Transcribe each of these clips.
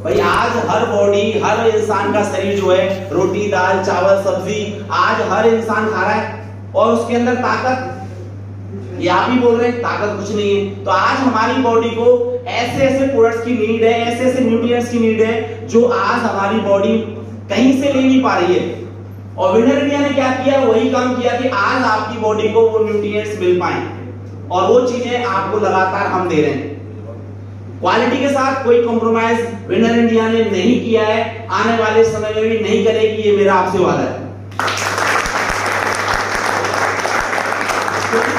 भाई आज हर बॉडी, हर इंसान का शरीर जो है रोटी दाल चावल सब्जी आज हर इंसान खा रहा है और उसके अंदर ताकत, ये आप ही बोल रहे हैं ताकत कुछ नहीं है। तो आज हमारी बॉडी को ऐसे ऐसे प्रोडक्ट्स की नीड है, ऐसे ऐसे न्यूट्रिएंट्स की नीड है जो आज हमारी बॉडी कहीं से ले नहीं पा रही है। और विनर इंडिया ने क्या किया, वही काम किया कि आज आपकी बॉडी को वो न्यूट्रिएंट्स मिल पाए और वो चीजें आपको लगातार हम दे रहे हैं। क्वालिटी के साथ कोई कॉम्प्रोमाइज विनर इंडिया ने नहीं किया है, आने वाले समय में भी नहीं करेगी, ये मेरा आपसे वादा है।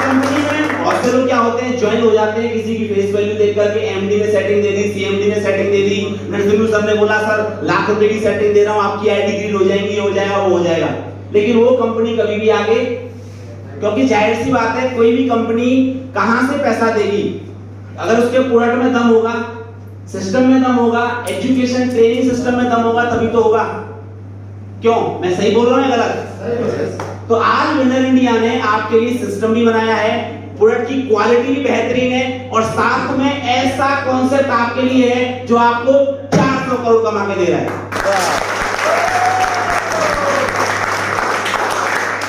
कंपनी में बहुत से लोग क्या होते हैं, ज्वाइन हो जाते हैं किसी की फेस वैल्यू देख करके, एमडी ने सेटिंग दे दी, सीएमडी ने सेटिंग दे दी, नरसिम्हा सर ने बोला सर लाख रुपए की सेटिंग दे रहा हूं, आपकी आईडी ग्रीन हो जाएगी, हो जाएगा, वो हो जाएगा। लेकिन वो कंपनी कभी भी आगे, क्योंकि जाहिर सी बात है कोई भी कंपनी कहां से पैसा देगी, अगर उसके प्रोडक्ट में दम होगा, सिस्टम में दम होगा, एजुकेशन ट्रेनिंग सिस्टम में दम होगा, तभी तो होगा। क्यों, मैं सही बोल रहा हूं या गलत? तो आज विनर इंडिया ने आपके लिए सिस्टम भी बनाया है, प्रोडक्ट की क्वालिटी भी बेहतरीन है और साथ में ऐसा कॉन्सेप्ट आपके लिए है जो आपको 400 करोड़ कमा के दे रहा है।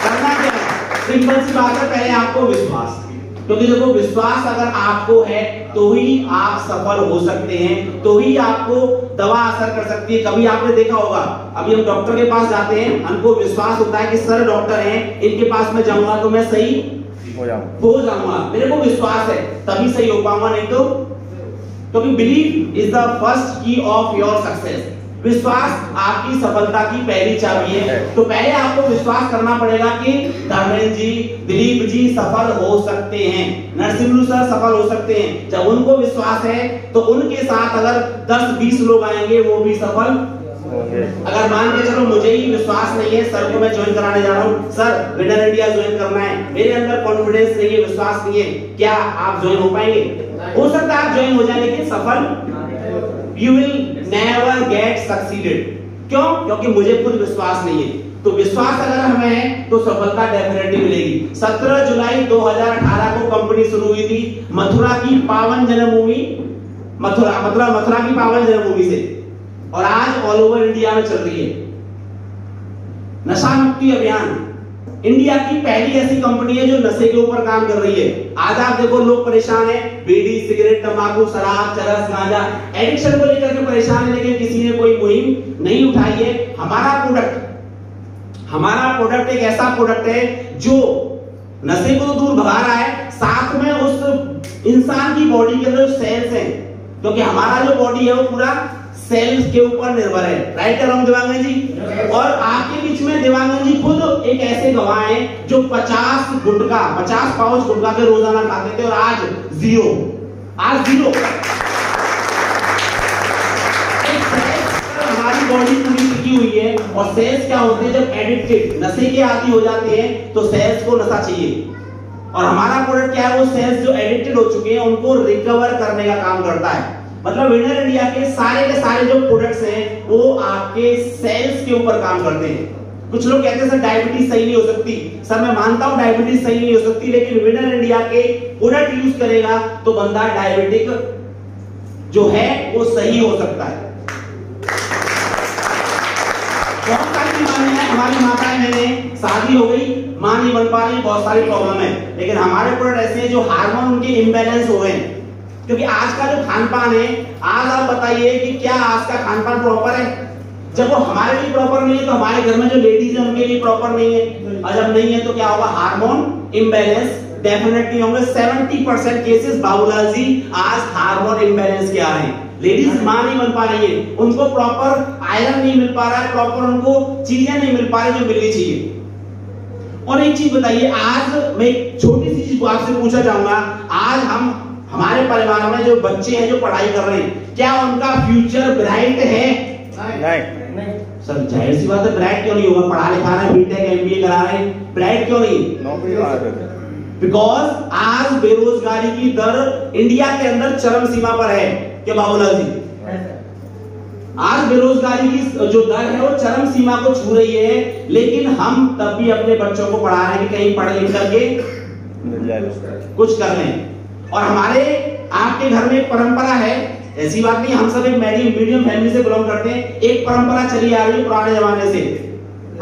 करना क्या है, सिंपल सी बात है, पहले आपको विश्वास, क्योंकि देखो विश्वास अगर आपको है तो ही आप सफल हो सकते हैं, तो ही आपको दवा असर कर सकती है। कभी आपने देखा होगा, अभी हम डॉक्टर के पास जाते हैं, हमको विश्वास होता है कि सर डॉक्टर हैं, इनके पास मैं जाऊंगा तो मैं सही हो जाऊंगा, मेरे को विश्वास है तभी सही हो पाऊंगा, नहीं तो क्योंकि बिलीव इज द फर्स्ट की ऑफ योर सक्सेस। विश्वास आपकी सफलता की पहली चाबी है। तो पहले आपको विश्वास करना पड़ेगा कि धर्मेंद्र जी, दिलीप जी सफल हो सकते हैं, नरसिम्हा सर सफल हो सकते हैं। जब उनको विश्वास है तो उनके साथ अगर 10-20 लोग आएंगे वो भी सफल। अगर मान के चलो मुझे ही विश्वास नहीं है, सर को मैं ज्वाइन कराने जा रहा हूँ, सर विनर इंडिया ज्वाइन करना है, मेरे अंदर कॉन्फिडेंस नहीं है, विश्वास नहीं है, क्या आप ज्वाइन हो पाएंगे? हो सकता है आप ज्वाइन हो जाए लेकिन सफल you will never get succeeded। क्यों? क्योंकि मुझे खुद विश्वास नहीं है। तो विश्वास अगर हमें है तो सफलता डेफिनेटली मिलेगी। 17 जुलाई 2018 को कंपनी शुरू हुई थी मथुरा की पावन जन्मभूमि, मथुरा की पावन जन्मभूमि से, और आज ऑल ओवर इंडिया में चल रही है। नशा मुक्ति अभियान इंडिया की पहली ऐसी कंपनी है जो नशे के ऊपर काम कर रही है। आज आप देखो लोग परेशान हैं, बीड़ी सिगरेट तंबाकू शराब चरस गांजा एडिक्शन को लेकर के परेशान है, लेकिन किसी ने कोई मुहिम नहीं उठाई है। हमारा प्रोडक्ट एक ऐसा प्रोडक्ट है जो नशे को तो दूर भगा रहा है, साथ में उस इंसान की बॉडी के अंदर सेल्स हैं, क्योंकि हमारा जो बॉडी है वो पूरा सेल्स के ऊपर निर्भर है। राइट अराउंड देवांगन जी? और आपके बीच में देवांगन जी खुद एक ऐसे गवाह हैं जो 50 पाउच गुटखा के रोजाना खाते थे और आज जीरो। हमारी बॉडी पूरी टिकी हुई है। और सेल्स क्या होते हैं, जब एडिक्टेड नशे के आदी हो जाते हैं तो सेल्स को नशा चाहिए, और हमारा प्रोडक्ट क्या है, वो सेल्स जो एडिक्टेड हो चुके हैं उनको रिकवर करने का काम करता है। मतलब विनर इंडिया के सारे जो प्रोडक्ट्स हैं वो आपके सेल्स के ऊपर काम करते हैं। कुछ लोग कहते हैं सर डायबिटीज सही नहीं हो सकती, सर मैं मानता हूं डायबिटीज सही नहीं हो सकती, लेकिन विनर इंडिया के प्रोडक्ट यूज करेगा तो बंदा डायबिटिक जो है वो सही हो सकता है। बहुत सारी बीमारियां हैं, हमारी माताएं बहनें शादी हो गई, मां नहीं बन पा रही, बहुत सारी प्रॉब्लम है, लेकिन हमारे प्रोडक्ट ऐसे हैं जो हार्मोन उनके इम्बैलेंस हो गए। क्योंकि आज का जो खान पान है, आज आप बताइए कि क्या आज का खान पान प्रॉपर है? जब वो हमारे लिए प्रॉपर नहीं है तो हमारे घर में जो लेडीज है उनके लिए प्रॉपर नहीं है, और जब नहीं है तो क्या होगा, हार्मोन इम्बैलेंस डेफिनेटली होंगे। 70% केसेस बाबूलाल जी आज हार्मोन इम्बैलेंस के आ रहे हैं। लेडीज मां नहीं बन पा रही है, उनको प्रॉपर आयरन नहीं मिल पा रहा है, प्रॉपर उनको चीजें नहीं मिल पा रही जो मिलनी चाहिए। और एक चीज बताइए, आज मैं एक छोटी सी चीज आपसे पूछना चाहूंगा, आज हमारे परिवार में जो बच्चे हैं जो पढ़ाई कर रहे हैं, क्या उनका फ्यूचर ब्राइट है? नहीं। सर जाहिर सी बात है, ब्राइट क्यों नहीं होगा? पढ़ा लिखा रहे हैं, बीटेक एमबीए करा रहे हैं, ब्राइट क्यों नहीं? बिकॉज आज बेरोजगारी की दर इंडिया के अंदर चरम सीमा पर है। क्या बाबूलाल जी? आज बेरोजगारी की जो दर है वो चरम सीमा को छू रही है, लेकिन हम तब भी अपने बच्चों को पढ़ा रहे हैं कि कहीं पढ़ लिख करके कुछ कर लें। और हमारे आपके घर में एक परंपरा है ऐसी बात नहीं, हम सब एक मीडियम फैमिली से बिलोंग करते हैं। एक परंपरा चली आ रही है पुराने जमाने से,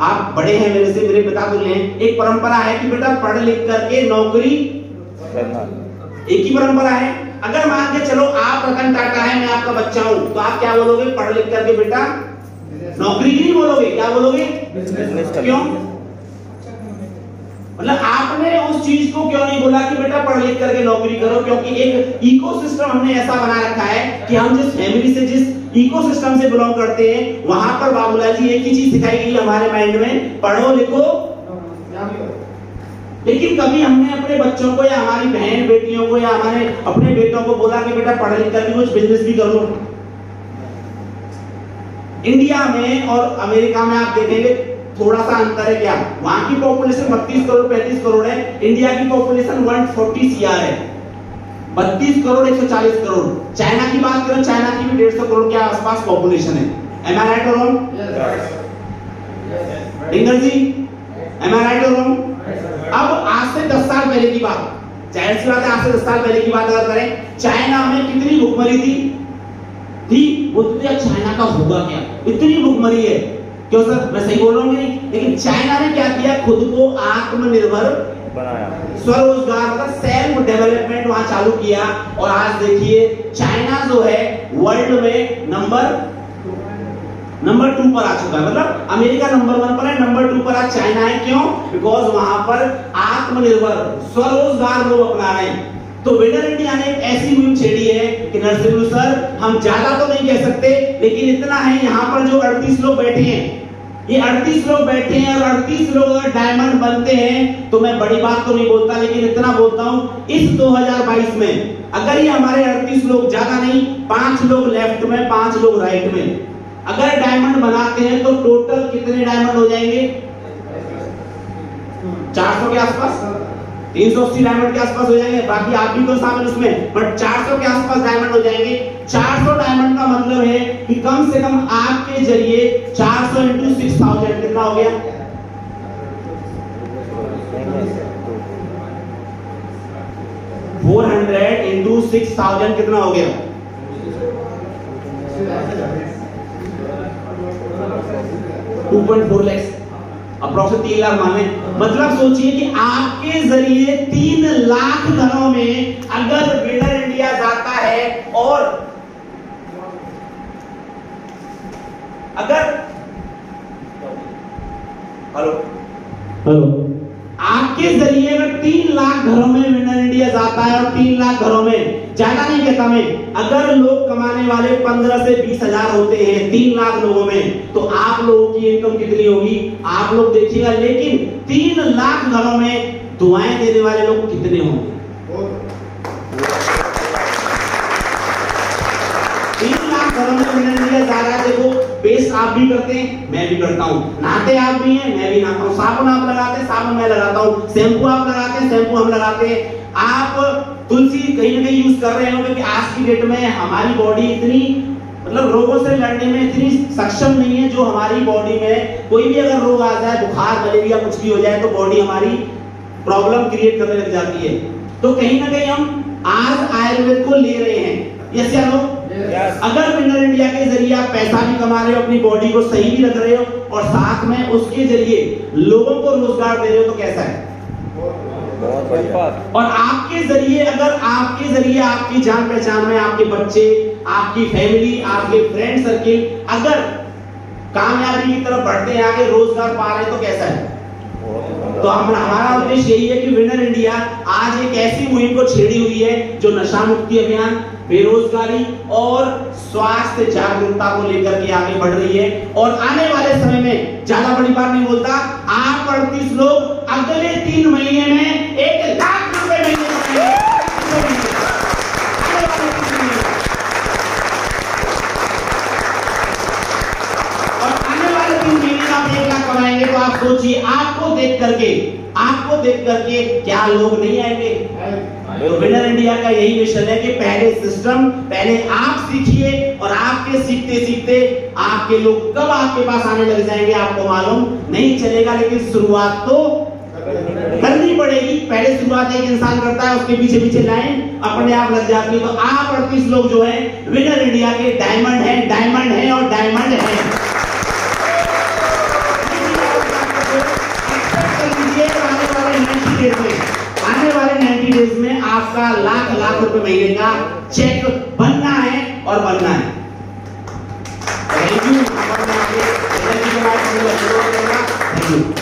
आप बड़े हैं मेरे से, मेरे पिता तुल्य हैं। एक परंपरा है कि बेटा पढ़ लिख करके नौकरी करना, एक ही परंपरा है। अगर मान के चलो आप रतन टाटा है, मैं आपका बच्चा हूं, तो आप क्या बोलोगे? पढ़ लिख करके बेटा नौकरी की नहीं बोलोगे, क्या बोलोगे? क्यों? मतलब आपने उस चीज को क्यों नहीं बोला कि बेटा पढ़ लिख करके नौकरी करो? क्योंकि एक इकोसिस्टम हमने ऐसा बना रखा है कि हम जिस फैमिली से, जिस इकोसिस्टम से बिलोंग करते हैं, वहां पर बाबूलाल जी एक ही चीज सिखाई गई हमारे माइंड में, पढ़ो लिखो। लेकिन कभी हमने अपने बच्चों को या हमारी बहन बेटियों को या हमारे अपने बेटों को बोला कि बेटा पढ़ लिख करके कुछ बिजनेस भी कर लो? इंडिया में और अमेरिका में आप देखेंगे थोड़ा सा अंतर है। क्या? वहां की पॉपुलेशन 32 करोड़ 35 करोड़ है, इंडिया की पॉपुलेशन 140 CR है। 32 करोड़ 140 करोड़। चाइना की बात करें, चाइना की भी 150 करोड़ के आसपास पॉपुलेशन है। एम आई राइट और रॉन्ग? डिंगर जी, एम आई राइट और रॉन्ग? अब आज से 10 साल पहले की बात, जाहिर सी बात है, आज से 10 साल पहले की बात अगर करें, चाइना में कितनी भुखमरी थी वो चाइना का होगा क्या? इतनी भुखमरी है। क्यों सर, मैं सही बोल रहा हूँ नहीं? लेकिन चाइना ने क्या किया? खुद को आत्मनिर्भर बनाया, स्वरोजगार मतलब सेल्फ डेवलपमेंट वहां चालू किया। और आज देखिए चाइना जो है वर्ल्ड में नंबर 2 पर आ चुका है। मतलब अमेरिका नंबर 1 पर है, नंबर 2 पर आज चाइना है। क्यों? बिकॉज वहां पर आत्मनिर्भर स्वरोजगार लोग अपना रहे हैं। तो विनर इंडिया ने एक ऐसी मुहिम छेड़ी है कि नरसिंह सर, हम ज्यादा तो नहीं कह सकते, लेकिन इतना है, यहाँ पर जो 38 लोग बैठे हैं, ये 38 लोग बैठे हैं, और 38 लोग अगर डायमंड बनते हैं तो मैं बड़ी बात तो नहीं बोलता, लेकिन इतना बोलता हूं, इस 2022 में अगर ये हमारे 38 लोग, ज्यादा नहीं, 5 लोग लेफ्ट में 5 लोग राइट में अगर डायमंड बनाते हैं तो टोटल कितने डायमंड हो जाएंगे? 400 के आसपास, 380 डायमंड के आसपास हो जाएंगे। बाकी आप भी तो शामिल उसमें, बट 400 के आसपास डायमंड हो जाएंगे। 400 डायमंड का मतलब है कि कम से कम आपके जरिए 400 इंटू 6000 कितना हो गया? 400 इंटू 6000 कितना हो गया? 2.4 लाख, अप्रोक्सीमेट 3 लाख माने। मतलब सोचिए कि आपके जरिए 3 लाख घरों में अगर विनर इंडिया जाता है, और अगर हेलो आपके जरिए अगर 3 लाख घरों में विनर इंडिया जाता है, और 3 लाख घरों में, ज्यादा नहीं कहता मैं, अगर लोग कमाने वाले 15 से 20 हजार होते हैं 3 लाख लोगों में, तो आप लोगों की इनकम कितनी होगी आप लोग देखिएगा। लेकिन 3 लाख घरों में दुआएं देने वाले लोग कितने होंगे? 3 लाख घरों में विनर इंडिया जा रहा है। देखो, पेस्ट आप भी करते हैं, मैं भी करता हूं, नहाते आप भी हैं, मैं भी नहाता हूं, साबुन आप लगाते हैं, साबुन मैं लगाता हूं, शैम्पू आप लगाते हैं, शैम्पू हम लगाते हैं, आप तुलसी कहीं ना कहीं यूज कर रहे हो, क्योंकि आज की डेट में हमारी बॉडी इतनी, मतलब रोगों से लड़ने में इतनी सक्षम नहीं है, जो हमारी बॉडी में कोई भी अगर रोग आ जाए, बुखार मलेरिया कुछ भी हो जाए, तो बॉडी हमारी प्रॉब्लम क्रिएट करने लग जाती है। तो कहीं ना कहीं हम आज आयुर्वेद को ले रहे हैं। यस या नो? अगर विनर इंडिया के जरिए आप पैसा भी कमा रहे हो, अपनी बॉडी को सही भी रख रहे हो, और साथ में उसके जरिए लोगों को रोजगार दे रहे हो, तो कैसा है? बहुत बढ़िया। और आपके जरिए, अगर आपके जरिए आपकी जान पहचान में आपके बच्चे, आपकी फैमिली, आपके फ्रेंड सर्किल अगर कामयाबी की तरफ बढ़ते हैं, आगे रोजगार पा रहे हैं, तो कैसा है? तो हमारा उद्देश्य यही है कि विनर इंडिया आज एक ऐसी मुहिम को छेड़ी हुई है जो नशा मुक्ति अभियान, बेरोजगारी और स्वास्थ्य जागरूकता को लेकर के आगे बढ़ रही है। और आने वाले समय में, ज्यादा बड़ी बात नहीं बोलता, आप 38 लोग अगले 3 महीने में 1 लाख रुपए महीने कमाएंगे। तो आप सोचिए, आपको देख करके क्या लोग नहीं आएंगे? तो विनर इंडिया का यही मिशन है कि पहले सिस्टम, पहले आप सीखिए, और आपके सीखते सीखते आपके लोग कब आपके पास आने लग जाएंगे आपको मालूम नहीं चलेगा, लेकिन शुरुआत तो करनी पड़ेगी। पहले शुरुआत एक इंसान करता है, उसके पीछे पीछे लाइन अपने आप लग जाती है। तो आप 38 लोग जो है विनर इंडिया के डायमंड है, डायमंड है और डायमंड है। आने वाले 90 डेज में आपका लाख रुपए महीने का चेक बनना है और बनना है। Thank you.